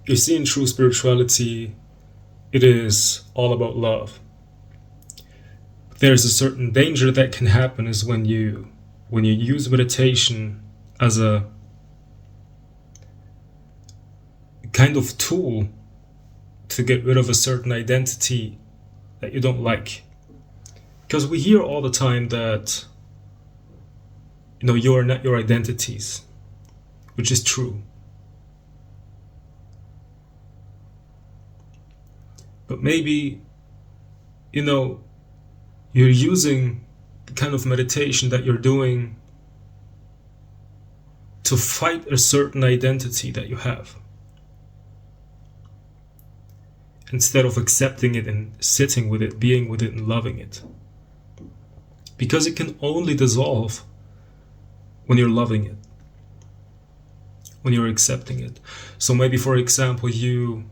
You see, in true spirituality, it is all about love. There's a certain danger that can happen is when you use meditation as a kind of tool to get rid of a certain identity that you don't like. Because we hear all the time that you are not your identities, which is true. But maybe, you're using the kind of meditation that you're doing to fight a certain identity that you have, instead of accepting it and sitting with it, being with it and loving it. Because it can only dissolve when you're loving it, when you're accepting it. So maybe, for example, you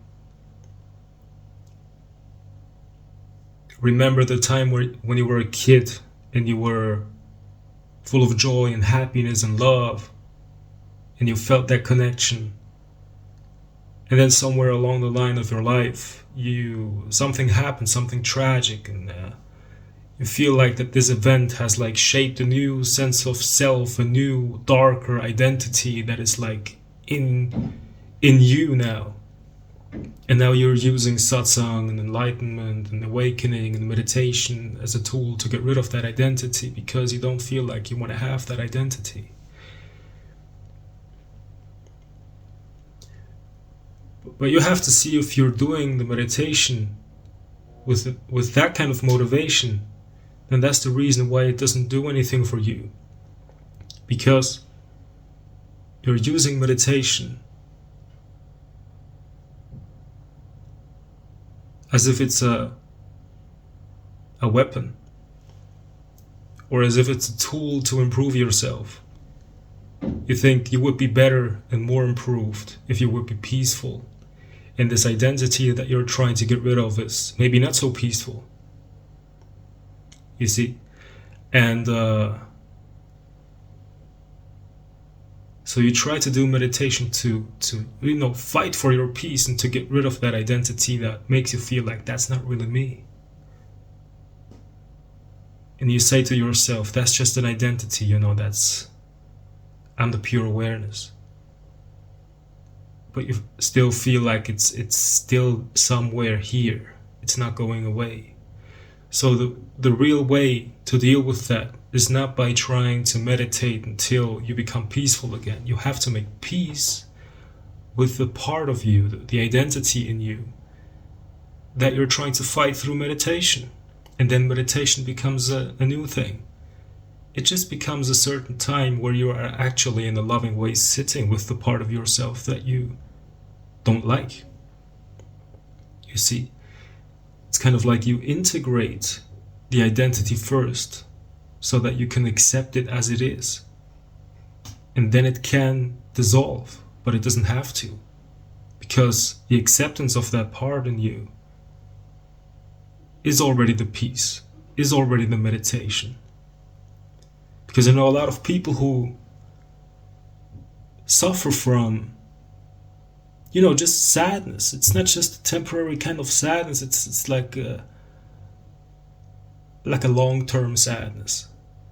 remember the time when you were a kid and you were full of joy and happiness and love, and you felt that connection. And then somewhere along the line of your life, something happened, something tragic, and you feel like that this event has like shaped a new sense of self, a new darker identity that is like in you now. And now you're using satsang and enlightenment and awakening and meditation as a tool to get rid of that identity because you don't feel like you want to have that identity. But you have to see if you're doing the meditation with that kind of motivation, then that's the reason why it doesn't do anything for you. Because you're using meditation as if it's a weapon, or as if it's a tool to improve yourself. You think you would be better and more improved if you would be peaceful, and this identity that you're trying to get rid of is maybe not so peaceful. You see? And so you try to do meditation to fight for your peace and to get rid of that identity that makes you feel like that's not really me. And you say to yourself, that's just an identity, I'm the pure awareness. But you still feel like it's still somewhere here. It's not going away. So the real way to deal with that is not by trying to meditate until you become peaceful again. You have to make peace with the part of you, the identity in you, that you're trying to fight through meditation. And then meditation becomes a new thing. It just becomes a certain time where you are actually in a loving way sitting with the part of yourself that you don't like. You see, it's kind of like you integrate the identity first so that you can accept it as it is. And then it can dissolve, but it doesn't have to. Because the acceptance of that part in you is already the peace, is already the meditation. Because I know a lot of people who suffer from, just sadness. It's not just a temporary kind of sadness. It's like a long-term sadness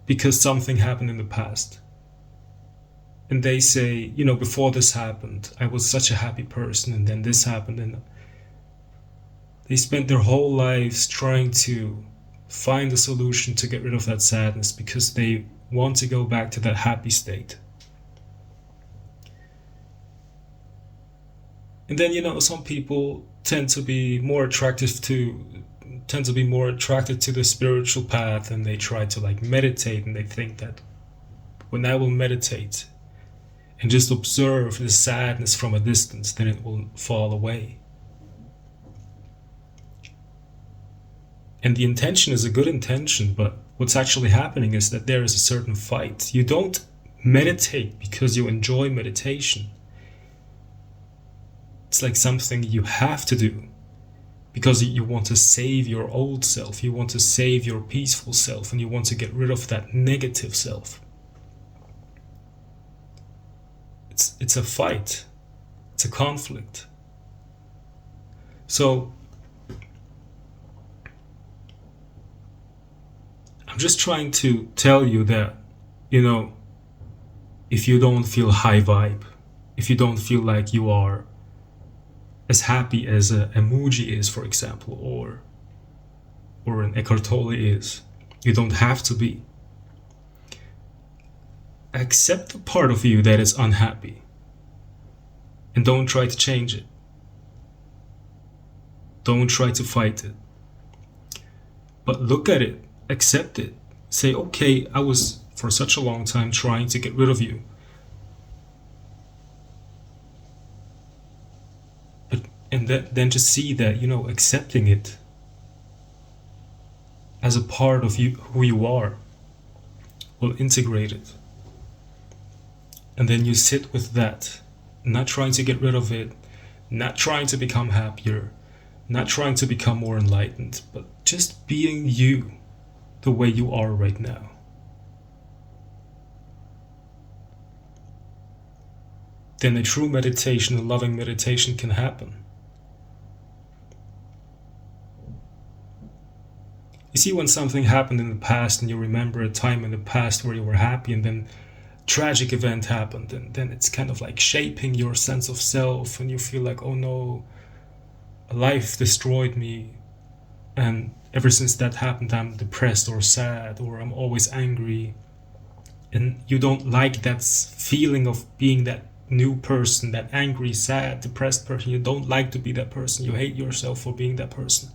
because something happened in the past. And they say, before this happened, I was such a happy person, and then this happened, and they spent their whole lives trying to find a solution to get rid of that sadness because they want to go back to that happy state. And then, some people tend to be more attracted to the spiritual path, and they try to meditate, and they think that when I will meditate and just observe the sadness from a distance, then it will fall away. And the intention is a good intention, but what's actually happening is that there is a certain fight. You don't meditate because you enjoy meditation. It's like something you have to do because you want to save your old self, you want to save your peaceful self, and you want to get rid of that negative self. It's a fight. It's a conflict. So I'm just trying to tell you that, if you don't feel high vibe, if you don't feel like you are as happy as a emoji is, for example, or an Eckhart Tolle is, you don't have to be. Accept the part of you that is unhappy and don't try to change it. Don't try to fight it. But look at it, accept it. Say, okay, I was for such a long time trying to get rid of you. And then just see that, accepting it as a part of you, who you are, will integrate it. And then you sit with that, not trying to get rid of it, not trying to become happier, not trying to become more enlightened, but just being you the way you are right now. Then a true meditation, a loving meditation can happen. You see, when something happened in the past and you remember a time in the past where you were happy and then a tragic event happened, and then it's kind of like shaping your sense of self and you feel like, oh no, a life destroyed me, and ever since that happened I'm depressed or sad or I'm always angry, and you don't like that feeling of being that new person, that angry, sad, depressed person. You don't like to be that person. You hate yourself for being that person.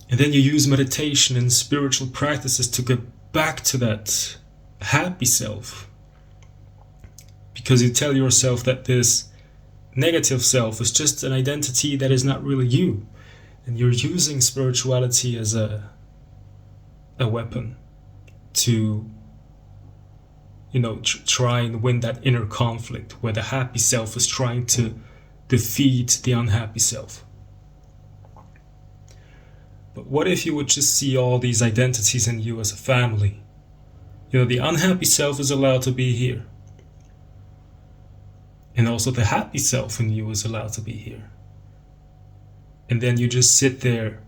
And then you use meditation and spiritual practices to get back to that happy self, because you tell yourself that this negative self is just an identity that is not really you, and you're using spirituality as a weapon to try and win that inner conflict where the happy self is trying to defeat the unhappy self. But what if you would just see all these identities in you as a family? The unhappy self is allowed to be here. And also the happy self in you is allowed to be here. And then you just sit there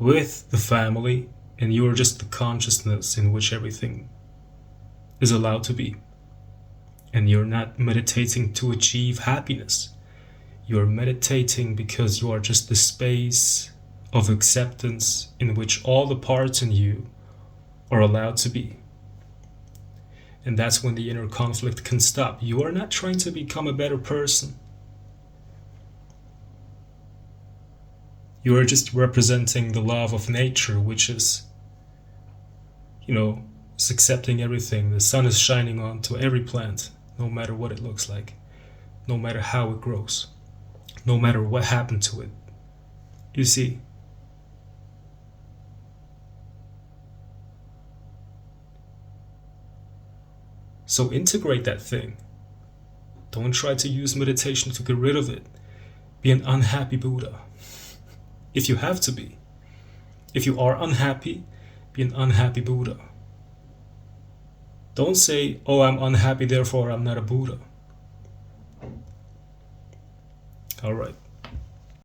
with the family, and you're just the consciousness in which everything is allowed to be. And you're not meditating to achieve happiness. You're meditating because you are just the space of acceptance in which all the parts in you are allowed to be. And that's when the inner conflict can stop. You are not trying to become a better person. You are just representing the love of nature, which is, is accepting everything. The sun is shining onto every plant, no matter what it looks like, no matter how it grows, no matter what happened to it. You see? So integrate that thing. Don't try to use meditation to get rid of it. Be an unhappy Buddha. If you have to be. If you are unhappy, be an unhappy Buddha. Don't say, oh, I'm unhappy, therefore I'm not a Buddha. All right.